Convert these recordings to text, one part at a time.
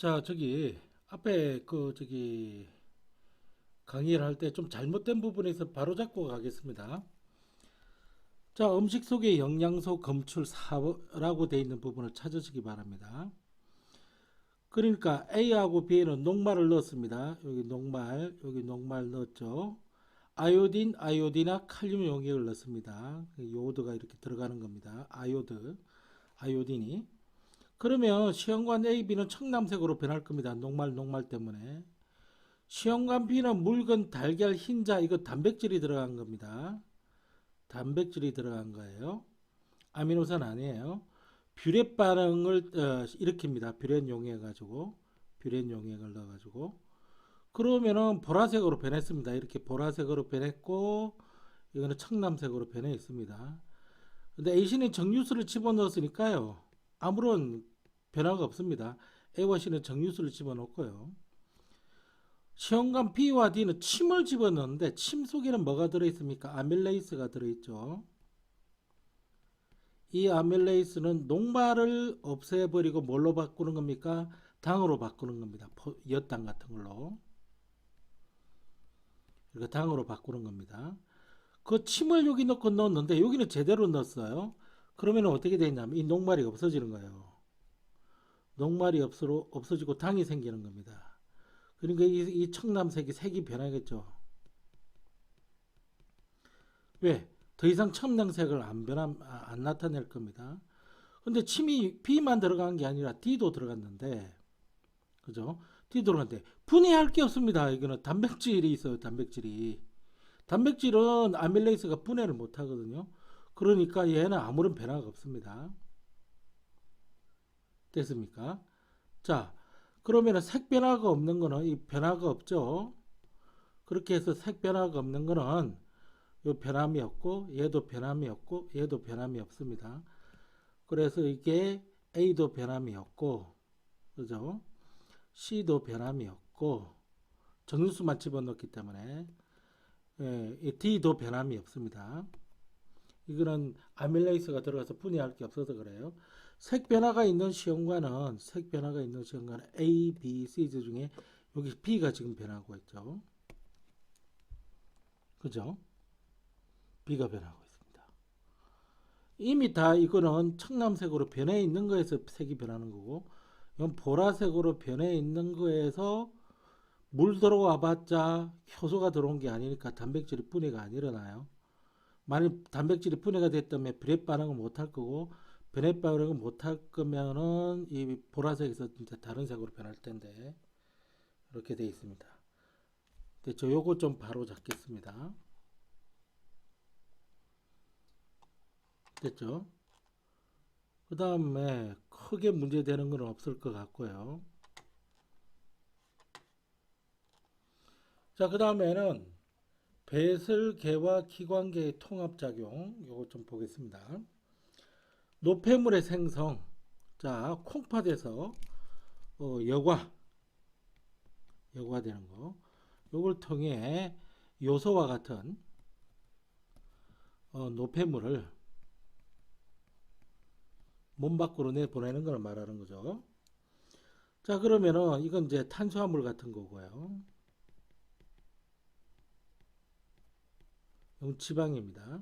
자, 앞에 강의를 할 때 좀 잘못된 부분에서 바로잡고 가겠습니다. 자, 음식 속에 영양소 검출 4라고 되어 있는 부분을 찾으시기 바랍니다. 그러니까 A하고 B에는 녹말을 넣었습니다. 여기 녹말 넣었죠. 아요디나 칼륨 용액을 넣습니다. 요오드가 이렇게 들어가는 겁니다. 아요딘이. 그러면 시험관 A, B는 청남색으로 변할 겁니다. 녹말 때문에. 시험관 B는 묽은 달걀 흰자, 이거 단백질이 들어간 겁니다. 단백질이 들어간 거예요. 아미노산 아니에요. 뷰렛 반응을 일으킵니다. 뷰렛 용액을 넣어가지고. 그러면은 보라색으로 변했습니다. 이렇게 보라색으로 변했고, 이거는 청남색으로 변해 있습니다. 근데 A씨는 정유수를 집어넣었으니까요. 아무런 변화가 없습니다. A와 C는 정유수를 집어넣고요. 시험관 B와 D는 침을 집어넣는데 침 속에는 뭐가 들어있습니까? 아밀레이스가 들어있죠. 이 아밀레이스는 녹말을 없애버리고 뭘로 바꾸는 겁니까? 당으로 바꾸는 겁니다. 엿당 같은 걸로. 이렇게 당으로 바꾸는 겁니다. 그 침을 여기 넣고 넣었는데 여기는 제대로 넣었어요. 그러면 어떻게 되냐면 이 녹말이 없어지는 거예요. 녹말이 없어지고 당이 생기는 겁니다. 그러니까 이 청남색이 색이 변하겠죠. 왜? 더 이상 청량색을 안 나타낼 겁니다. 근데 침이 B만 들어간 게 아니라 D도 들어갔는데, 그죠? D 들어갔는데, 분해할 게 없습니다. 이거는 단백질이 있어요, 단백질이. 단백질은 아밀레이스가 분해를 못 하거든요. 그러니까 얘는 아무런 변화가 없습니다. 됐습니까? 자, 그러면 색 변화가 없는 거는 이 변화가 없죠. 그렇게 해서 색 변화가 없는 거는 요 변함이 없고 얘도 변함이 없고 얘도 변함이 없습니다. 그래서 이게 A도 변함이 없고, 그죠? C도 변함이 없고 정유수만 집어넣기 때문에 D도 변함이 없습니다. 이거는 아밀레이스가 들어가서 분해할 게 없어서 그래요. 색 변화가 있는 시험관은 A, B, C 중에 여기 B가 지금 변하고 있죠. 그죠? B가 변하고 있습니다. 이미 다 이거는 청남색으로 변해 있는 거에서 색이 변하는 거고, 이건 보라색으로 변해 있는 거에서 물 들어와 봤자 효소가 들어온 게 아니니까 단백질이 분해가 안 일어나요. 만약 단백질이 분해가 됐다면 브렛 반응을 못 할 거고, 브렛 반응을 못 할 거면은 이 보라색에서 진짜 다른 색으로 변할 텐데, 이렇게 되어 있습니다. 됐죠? 요거 좀 바로 잡겠습니다. 됐죠? 그 다음에 크게 문제되는 건 없을 것 같고요. 자, 그 다음에는 배설계와 기관계의 통합작용, 요거 좀 보겠습니다. 노폐물의 생성. 자, 콩팥에서 여과되는 거. 요걸 통해 요소와 같은 노폐물을 몸 밖으로 내보내는 걸 말하는 거죠. 자, 그러면은 이건 이제 탄수화물 같은 거고요. 이건 지방입니다.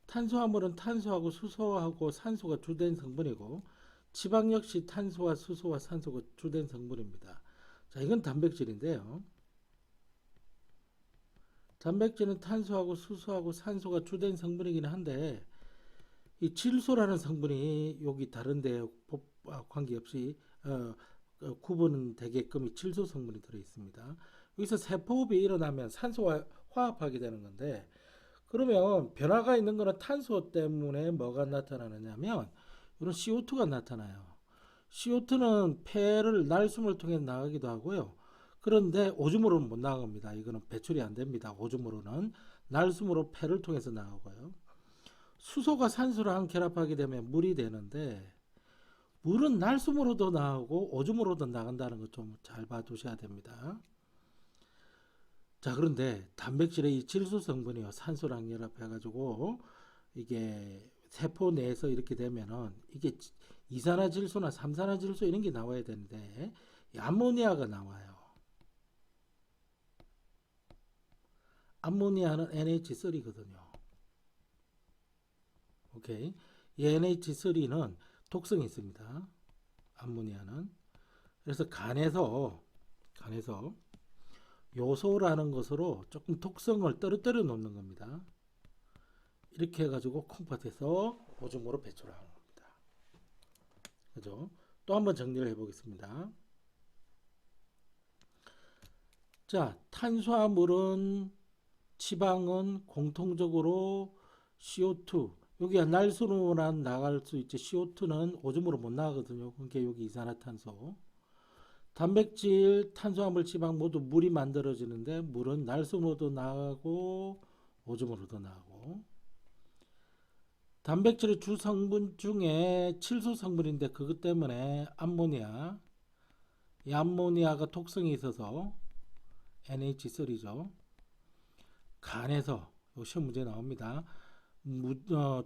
탄수화물은 탄수하고 수소하고 산소가 주된 성분이고, 지방 역시 탄소와 수소와 산소가 주된 성분입니다. 자, 이건 단백질인데요. 단백질은 탄소하고 수소하고 산소가 주된 성분이긴 한데, 이 질소라는 성분이 여기 다른데 관계없이 구분되게끔 이 질소 성분이 들어 있습니다. 여기서 세포흡이 일어나면 산소와 화합하게 되는 건데, 그러면 변화가 있는 거는 탄소 때문에 뭐가 나타나느냐면 이런 CO2가 나타나요. CO2는 폐를 날숨을 통해 나가기도 하고요. 그런데 오줌으로는 못 나갑니다. 이거는 배출이 안 됩니다. 오줌으로는 날숨으로 폐를 통해서 나가고요. 수소가 산소랑 결합하게 되면 물이 되는데, 물은 날숨으로도 나가고 오줌으로도 나간다는 거 좀 잘 봐두셔야 됩니다. 자, 그런데 단백질의 이 질소 성분이요, 산소랑 결합해가지고 이게 세포 내에서 이렇게 되면은 이게 이산화질소나 삼산화질소 이런 게 나와야 되는데 이 암모니아가 나와요. 암모니아는 NH3거든요. 오케이. 이 NH3는 독성이 있습니다. 암모니아는. 그래서 간에서 요소라는 것으로 조금 독성을 떨어뜨려 놓는 겁니다. 이렇게 해가지고 콩팥에서 오줌으로 배출하는 겁니다. 그죠? 또 한번 정리를 해보겠습니다. 자, 탄수화물은 지방은 공통적으로 CO2 여기가 날수로만 나갈 수 있지 CO2는 오줌으로 못 나가거든요. 그러니까 여기 이산화탄소. 단백질, 탄수화물, 지방 모두 물이 만들어지는데 물은 날수로도 나가고 오줌으로도 나가고 단백질의 주 성분 중에 칠수 성분인데 그것 때문에 암모니아 이 암모니아가 독성이 있어서 NH3죠. 간에서 시험 문제 나옵니다.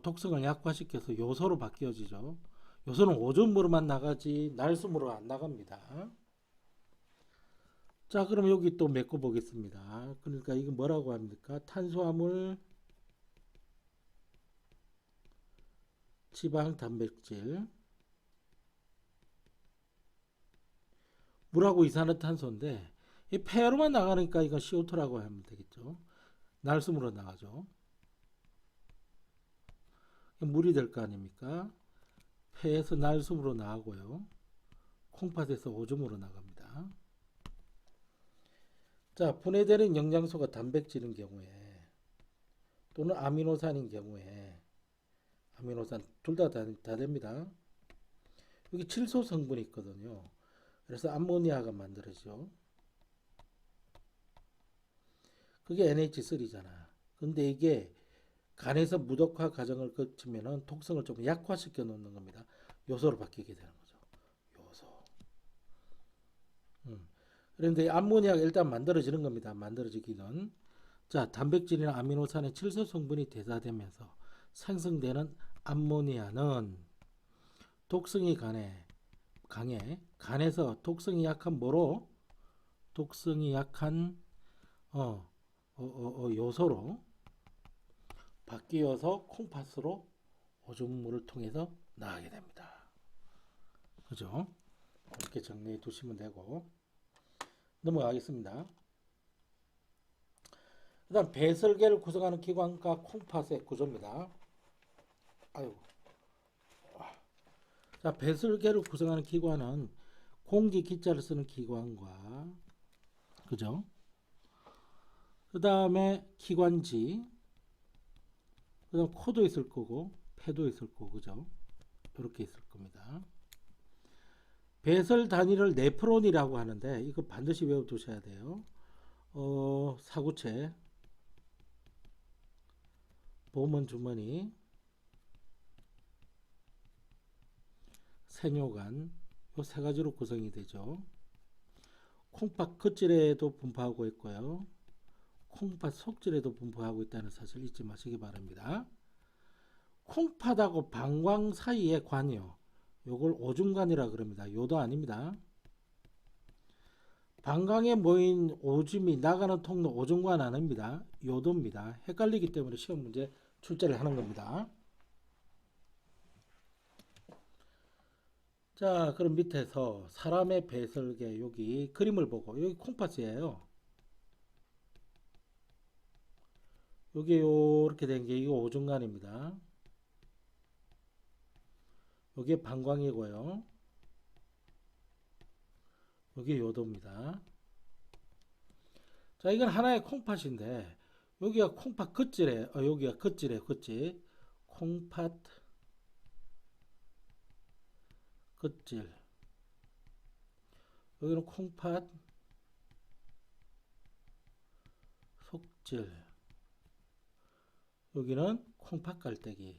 독성을 약화시켜서 요소로 바뀌어지죠. 요소는 오줌으로만 나가지 날숨으로 안 나갑니다. 자, 그럼 여기 또 메꿔 보겠습니다. 그러니까 이거 뭐라고 합니까? 탄수화물, 지방, 단백질, 물하고 이산화탄소인데 이 폐로만 나가니까 이건 CO2라고 하면 되겠죠. 날숨으로 나가죠. 물이 될 거 아닙니까? 폐에서 날숨으로 나가고요. 콩팥에서 오줌으로 나갑니다. 자, 분해되는 영양소가 단백질인 경우에 또는 아미노산인 경우에 아미노산 둘 다 됩니다. 여기 칠소 성분이 있거든요. 그래서 암모니아가 만들어지죠. 그게 NH3잖아. 근데 이게 간에서 무독화 과정을 거치면은 독성을 좀 약화시켜 놓는 겁니다. 요소로 바뀌게 되는 거죠. 요소. 그런데 암모니아가 일단 만들어지는 겁니다. 만들어지기는. 자, 단백질이나 아미노산의 칠소 성분이 대사되면서 생성되는 암모니아는 독성이 강해. 간에서 독성이 약한 뭐로? 독성이 약한 요소로 바뀌어서 콩팥으로 오줌물을 통해서 나가게 됩니다. 그죠? 이렇게 정리해 두시면 되고 넘어가겠습니다. 그 다음 배설계를 구성하는 기관과 콩팥의 구조입니다. 아이고. 자, 배설계를 구성하는 기관은 공기 기자를 쓰는 기관과 그죠? 그 다음에 기관지 그 다음 코도 있을 거고 폐도 있을 거고 그죠? 이렇게 있을 겁니다. 배설 단위를 네프론이라고 하는데 이거 반드시 외워두셔야 돼요. 사구체, 보문 주머니, 세뇨관 이 세 가지로 구성이 되죠. 콩팥 겉질에도 분포하고 있고요. 콩팥 속질에도 분포하고 있다는 사실 잊지 마시기 바랍니다. 콩팥하고 방광 사이의 관이요. 요걸 오줌관이라 그럽니다. 요도 아닙니다. 방광에 모인 오줌이 나가는 통로 오줌관 아닙니다. 요도입니다. 헷갈리기 때문에 시험 문제 출제를 하는 겁니다. 자, 그럼 밑에서 사람의 배설계 여기 그림을 보고 여기 콩팥이에요. 여기 요렇게 된 게 이거 오줌관입니다. 여기 방광이고요. 여기 요도입니다. 자, 이건 하나의 콩팥인데 여기가 콩팥 겉질에 여기가 겉질 콩팥 겉질 여기는 콩팥 속질 여기는 콩팥 깔때기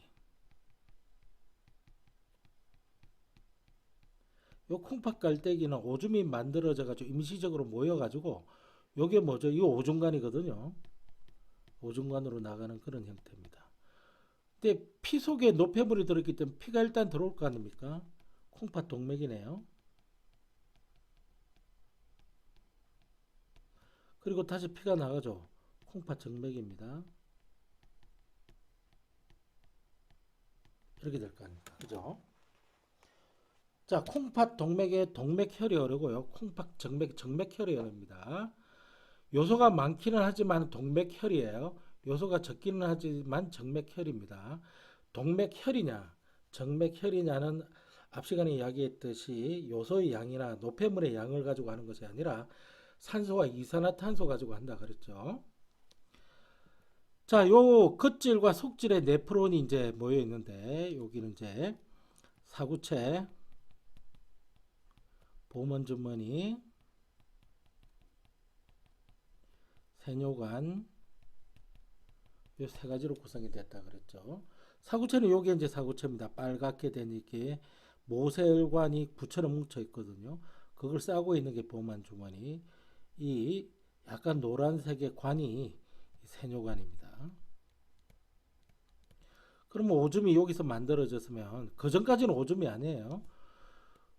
요 콩팥 깔때기는 오줌이 만들어져 가지고 임시적으로 모여 가지고 요게 뭐죠? 이 오줌관이거든요. 오줌관으로 나가는 그런 형태입니다. 근데 피 속에 노폐물이 들어있기 때문에 피가 일단 들어올 거 아닙니까? 콩팥 동맥이네요. 그리고 다시 피가 나가죠. 콩팥 정맥입니다. 이렇게 될 거 아닙니까? 그죠? 자, 콩팥 동맥에 동맥혈이 흐르고요. 콩팥 정맥, 정맥혈이 흐릅니다. 요소가 많기는 하지만 동맥혈이에요. 요소가 적기는 하지만 정맥혈입니다. 동맥혈이냐, 정맥혈이냐는 앞 시간에 이야기했듯이 요소의 양이나 노폐물의 양을 가지고 하는 것이 아니라 산소와 이산화탄소 가지고 한다 그랬죠. 자, 요 겉질과 속질에 네프론이 이제 모여 있는데 여기는 이제 사구체, 보먼주머니, 세뇨관 요 세 가지로 구성이 됐다 그랬죠. 사구체는 요게 이제 사구체입니다. 빨갛게 된 이렇게 모세혈관이 구처럼 뭉쳐 있거든요. 그걸 싸고 있는 게 보먼주머니. 이 약간 노란색의 관이 세뇨관입니다. 그러면 오줌이 여기서 만들어졌으면 그 전까지는 오줌이 아니에요.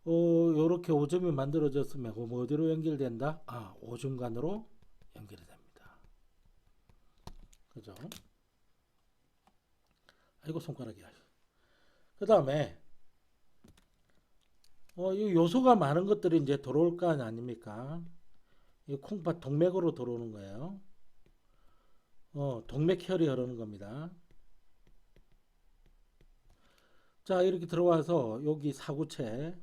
요렇게 오줌이 만들어졌으면 그럼 어디로 연결된다? 아, 오줌관으로 연결이 됩니다. 그죠? 아이고 손가락이야. 그 다음에 이 요소가 많은 것들이 이제 들어올 거 아닙니까? 이 콩팥 동맥으로 들어오는 거예요. 동맥혈이 흐르는 겁니다. 자, 이렇게 들어와서 여기 사구체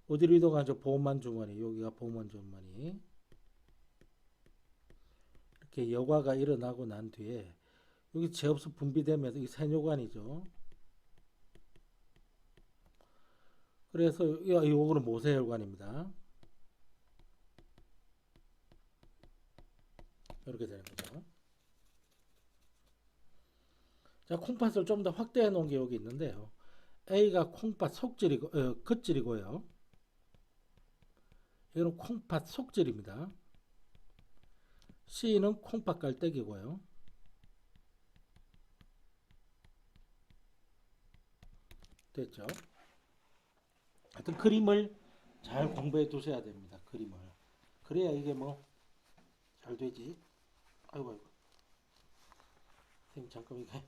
어디로 이동하죠? 보만 주머니. 여기가 보만 주머니. 이렇게 여과가 일어나고 난 뒤에 여기 제업소 분비되면서 이 세뇨관이죠. 그래서 요거는 모세혈관입니다. 이렇게 되는 거죠. 자, 콩팥을 좀 더 확대해 놓은 게 여기 있는데요. A가 콩팥 속질이고, 겉질이고요. 이거는 콩팥 속질입니다. C는 콩팥 깔때기고요. 됐죠? 하여튼 그림을 잘 공부해 두셔야 됩니다. 그림을. 그래야 이게 뭐 잘 되지. 아이고 아이고. 선생님 잠깐 이게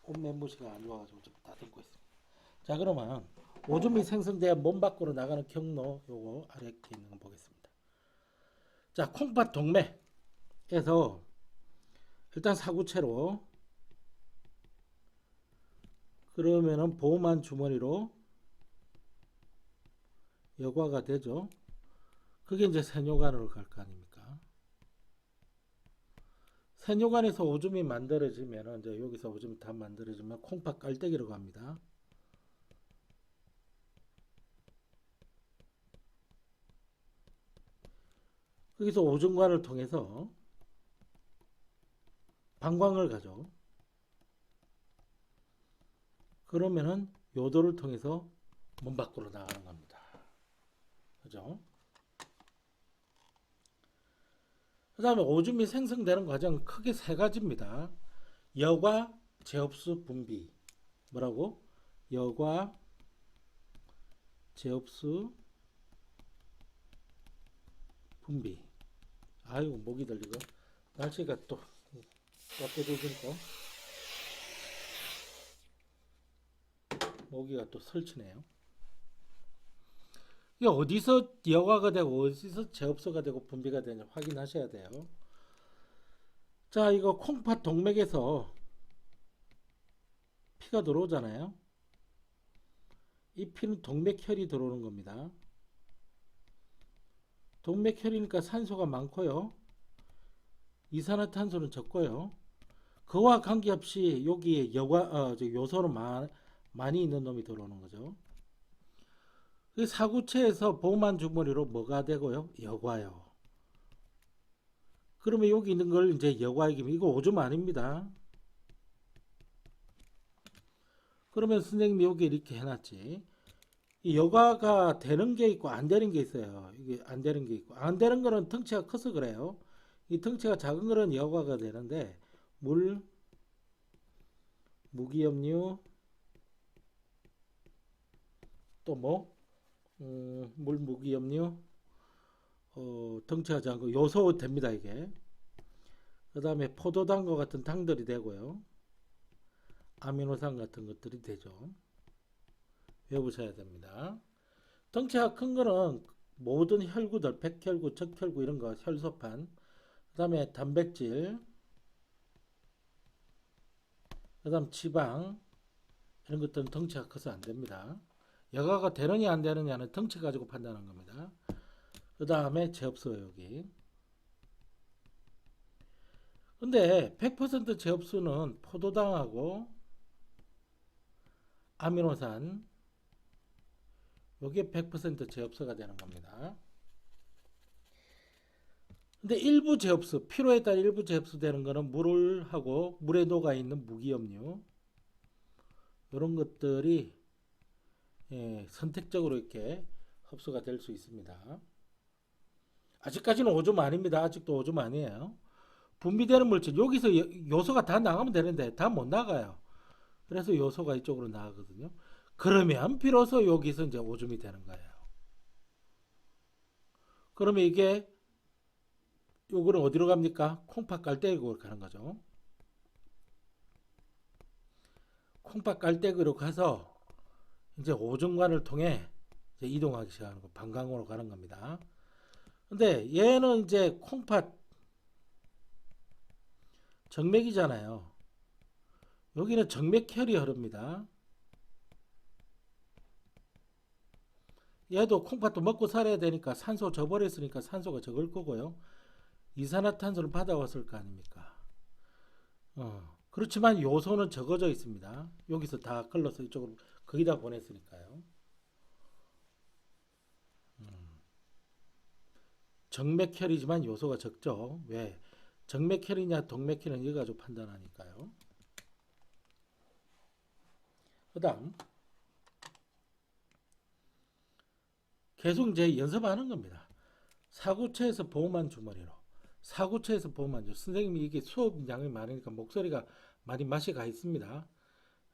옷 멤버시가 안 좋아가지고 좀 다듬고 있습니다. 자, 그러면 오줌이 생성돼야 몸 밖으로 나가는 경로 요거 아래 이렇게 있는 거 보겠습니다. 자, 콩팥 동맥에서 일단 사구체로 그러면은 보호만 주머니로 여과가 되죠. 그게 이제 세뇨관으로 갈 거 아닙니까? 세뇨관에서 오줌이 만들어지면 이제 여기서 오줌이 다 만들어지면 콩팥 깔때기로 갑니다. 거기서 오줌관을 통해서 방광을 가죠. 그러면은 요도를 통해서 몸 밖으로 나가는 겁니다. 그죠? 그 다음에 오줌이 생성되는 과정은 크게 세 가지입니다. 여과, 제업수, 분비. 뭐라고? 여과, 제업수, 분비. 아이고 목이 들리고 날씨가 또 따뜻해지니까 모기가 또 설치네요. 이게 어디서 여과가 되고 어디서 제업소가 되고 분비가 되냐 확인하셔야 돼요. 자, 이거 콩팥 동맥에서 피가 들어오잖아요. 이 피는 동맥혈이 들어오는 겁니다. 동맥혈이니까 산소가 많고요. 이산화탄소는 적고요. 그와 관계없이 여기에 요소는 많이 있는 놈이 들어오는 거죠. 사구체에서 보만 주머니로 뭐가 되고요? 여과요. 그러면 여기 있는 걸 이제 여과이기면 이거 오줌 아닙니다. 그러면 선생님이 여기 이렇게 해놨지. 이 여과가 되는 게 있고 안 되는 게 있어요. 이게 안 되는 게 있고 안 되는 거는 덩치가 커서 그래요. 이 덩치가 작은 거는 여과가 되는데 물, 무기염류, 또 뭐, 물, 무기, 염류, 덩치가 작은 거, 요소 됩니다, 이게. 그 다음에 포도당과 같은 당들이 되고요. 아미노산 같은 것들이 되죠. 외우셔야 됩니다. 덩치가 큰 거는 모든 혈구들, 백혈구, 적혈구 이런 거, 혈소판, 그 다음에 단백질, 그 다음 지방, 이런 것들은 덩치가 커서 안 됩니다. 여가가 되느냐 안 되느냐는 덩치 가지고 판단한 겁니다. 그 다음에 제업소 여기. 근데 100% 제업수는 포도당하고 아미노산, 요게 100% 제업수가 되는 겁니다. 근데 일부 제업수, 필요에 따라 일부 제업수 되는 거는 물을 하고 물에 녹아 있는 무기염류, 이런 것들이 선택적으로 이렇게 흡수가 될 수 있습니다. 아직까지는 오줌 아닙니다. 아직도 오줌 아니에요. 분비되는 물질, 여기서 요소가 다 나가면 되는데 다 못 나가요. 그래서 요소가 이쪽으로 나가거든요. 그러면 비로소 여기서 이제 오줌이 되는 거예요. 그러면 이게 요거는 어디로 갑니까? 콩팥 깔때기로 가는 거죠. 콩팥 깔때기로 가서 이제 오줌관을 통해 이제 이동하기 시작하는 거, 방광으로 가는 겁니다. 근데 얘는 이제 콩팥 정맥이잖아요. 여기는 정맥혈이 흐릅니다. 얘도 콩팥도 먹고 살아야 되니까 산소 저버렸으니까 산소가 적을 거고요. 이산화탄소를 받아왔을 거 아닙니까? 그렇지만 요소는 적어져 있습니다. 여기서 다 걸러서 이쪽으로 거기다 보냈으니까요. 정맥혈이지만 요소가 적죠. 왜? 정맥혈이냐 동맥혈이냐 이거 가지고 판단하니까요. 그 다음 계속 이제 연습하는 겁니다. 사구체에서 보호만 주머니로. 사구체에서 보호만 주. 선생님이 이게 수업 양이 많으니까 목소리가 많이 맛이 가 있습니다.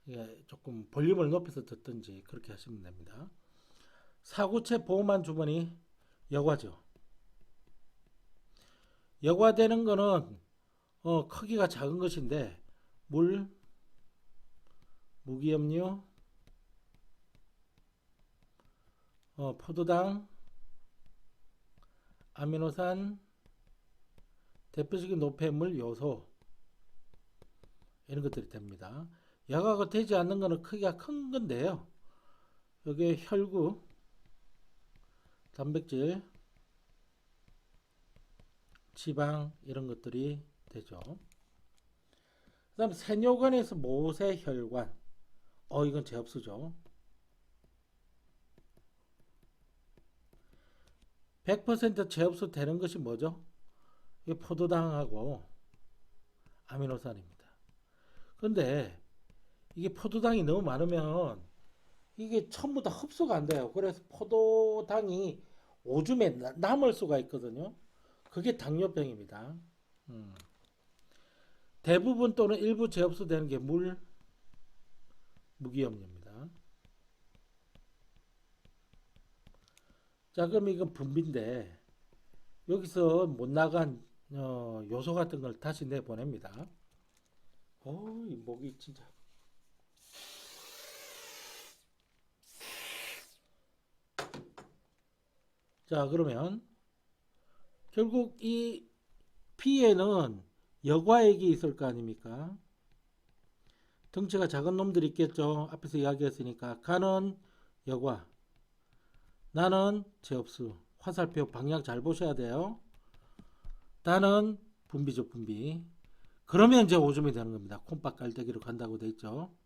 예, 조금 볼륨을 높여서 듣든지 그렇게 하시면 됩니다. 사구체 보호만 주머니 여과죠. 여과되는 거는 크기가 작은 것인데 물, 무기염류, 포도당, 아미노산, 대표적인 노폐물 요소 이런 것들이 됩니다. 여과가 되지 않는 것은 크기가 큰 건데요. 여기에 혈구, 단백질, 지방 이런 것들이 되죠. 그 다음 세뇨관에서 모세혈관. 이건 제업수죠. 100% 제업수 되는 것이 뭐죠? 이게 포도당하고 아미노산입니다. 그런데 이게 포도당이 너무 많으면 이게 전부 다 흡수가 안 돼요. 그래서 포도당이 오줌에 남을 수가 있거든요. 그게 당뇨병입니다. 대부분 또는 일부 제업수 되는 게 물, 무기염류입니다. 자, 그럼 이건 분비인데 여기서 못 나간 요소 같은 걸 다시 내보냅니다. 이 목이 진짜. 자, 그러면 결국 이 피에는 여과액이 있을 거 아닙니까? 덩치가 작은 놈들이 있겠죠. 앞에서 이야기했으니까. 간은 여과, 나는 제업수. 화살표 방향 잘 보셔야 돼요. 나는 분비죠, 분비. 그러면 이제 오줌이 되는 겁니다. 콩팥 깔때기로 간다고 돼 있죠.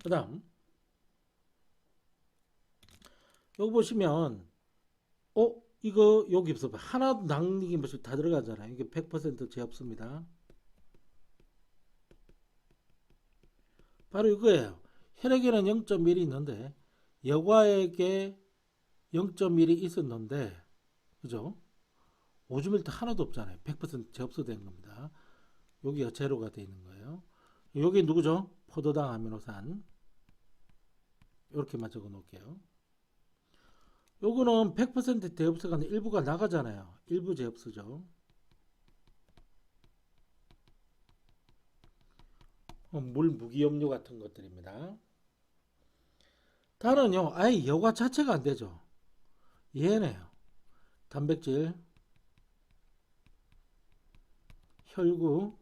그 다음 여기 보시면 이거 여기 없어. 하나도 남기기 뭐다 들어가잖아요. 이게 100% 제업수입니다. 바로 이거예요. 혈액에는 0.1이 있는데 여과액에 0.1이 있었는데 그죠? 오줌일도 하나도 없잖아요. 100% 제업수된 겁니다. 여기가 제로가 되어 있는 거예요. 여기 누구죠? 포도당 아미노산. 이렇게만 적어 놓을게요. 요거는 100% 대흡수가 아니라 일부가 나가잖아요. 일부 제흡수죠. 물, 무기염료 같은 것들입니다. 단은요, 아예 여과 자체가 안 되죠. 얘네요. 단백질, 혈구,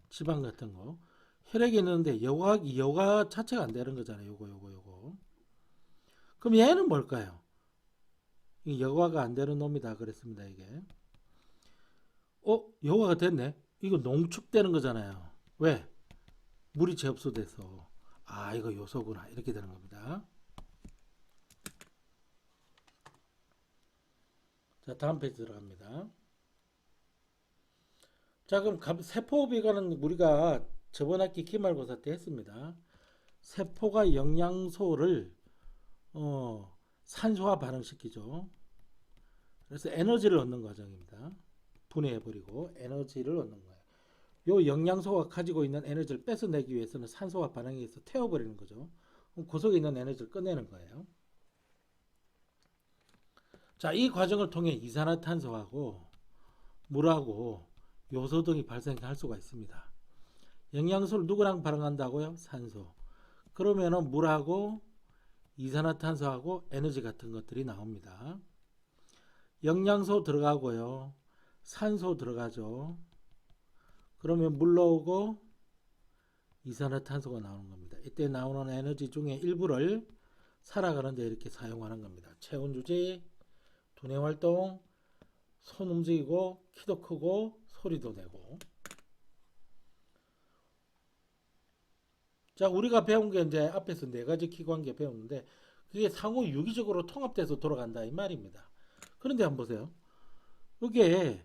지방 같은 거. 혈액에 있는데 여과 자체가 안 되는 거잖아요. 요거. 그럼 얘는 뭘까요? 이 여과가 안 되는 놈이다 그랬습니다. 이게. 여과가 됐네. 이거 농축되는 거잖아요. 왜? 물이 재흡수돼서. 아, 이거 요소구나. 이렇게 되는 겁니다. 자, 다음 페이지 들어갑니다. 자, 그럼 세포비가는 우리가 저번 학기 기말고사 때 했습니다. 세포가 영양소를 산소화 반응시키죠. 그래서 에너지를 얻는 과정입니다. 분해해버리고 에너지를 얻는 거예요. 요 영양소가 가지고 있는 에너지를 뺏어내기 위해서는 산소화 반응에 의해서 태워버리는 거죠. 그럼 그 속에 있는 에너지를 꺼내는 거예요. 자, 이 과정을 통해 이산화탄소하고 물하고 요소 등이 발생할 수가 있습니다. 영양소를 누구랑 반응한다고요? 산소. 그러면은 물하고 이산화탄소하고 에너지 같은 것들이 나옵니다. 영양소 들어가고요. 산소 들어가죠. 그러면 물 나오고 이산화탄소가 나오는 겁니다. 이때 나오는 에너지 중에 일부를 살아가는데 이렇게 사용하는 겁니다. 체온 유지, 두뇌 활동, 손 움직이고 키도 크고 소리도 내고. 자, 우리가 배운 게 이제 앞에서 네 가지 기관계 배웠는데 그게 상호 유기적으로 통합돼서 돌아간다 이 말입니다. 그런데 한번 보세요. 이게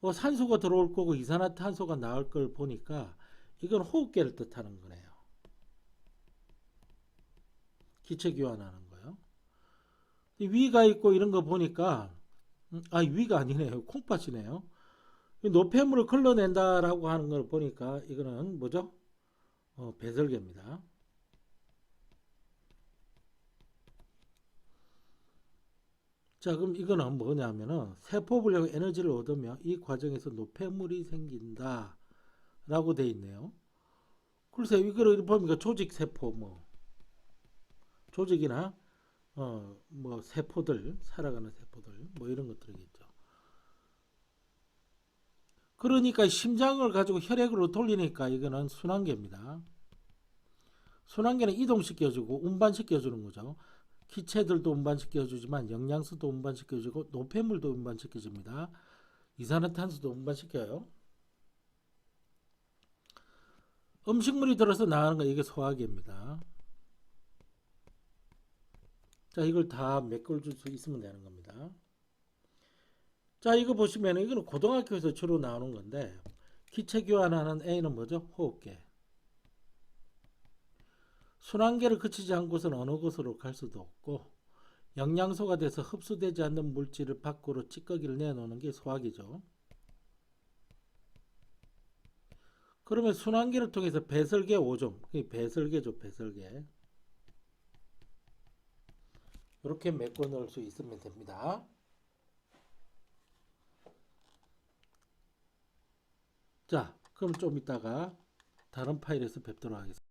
산소가 들어올 거고 이산화탄소가 나올 걸 보니까 이건 호흡계를 뜻하는 거네요. 기체 교환하는 거요. 위가 있고 이런 거 보니까 위가 아니네요. 콩팥이네요. 노폐물을 걸러낸다라고 하는 걸 보니까 이거는 뭐죠? 배설계입니다. 자, 그럼 이거는 뭐냐면은 세포분리하고 에너지를 얻으며 이 과정에서 노폐물이 생긴다 라고 돼 있네요. 글쎄 이거를 보니까 조직세포 조직이나 세포들 살아가는 세포들 이런 것들이겠죠. 그러니까 심장을 가지고 혈액으로 돌리니까 이거는 순환계입니다. 순환계는 이동시켜주고 운반시켜주는 거죠. 기체들도 운반시켜주지만 영양소도 운반시켜주고 노폐물도 운반시켜줍니다. 이산화탄소도 운반시켜요. 음식물이 들어서 나가는 거 이게 소화기입니다. 자, 이걸 다 메꿔줄 수 있으면 되는 겁니다. 자, 이거 보시면 이거는 고등학교에서 주로 나오는 건데 기체 교환하는 A는 뭐죠? 호흡계. 순환계를 거치지 않고서는 어느 곳으로 갈 수도 없고 영양소가 돼서 흡수되지 않는 물질을 밖으로 찌꺼기를 내놓는 게 소화기죠. 그러면 순환계를 통해서 배설계 5종, 그게 배설계죠, 배설계. 이렇게 메꿔 넣을 수 있으면 됩니다. 자, 그럼 좀 이따가 다른 파일에서 뵙도록 하겠습니다.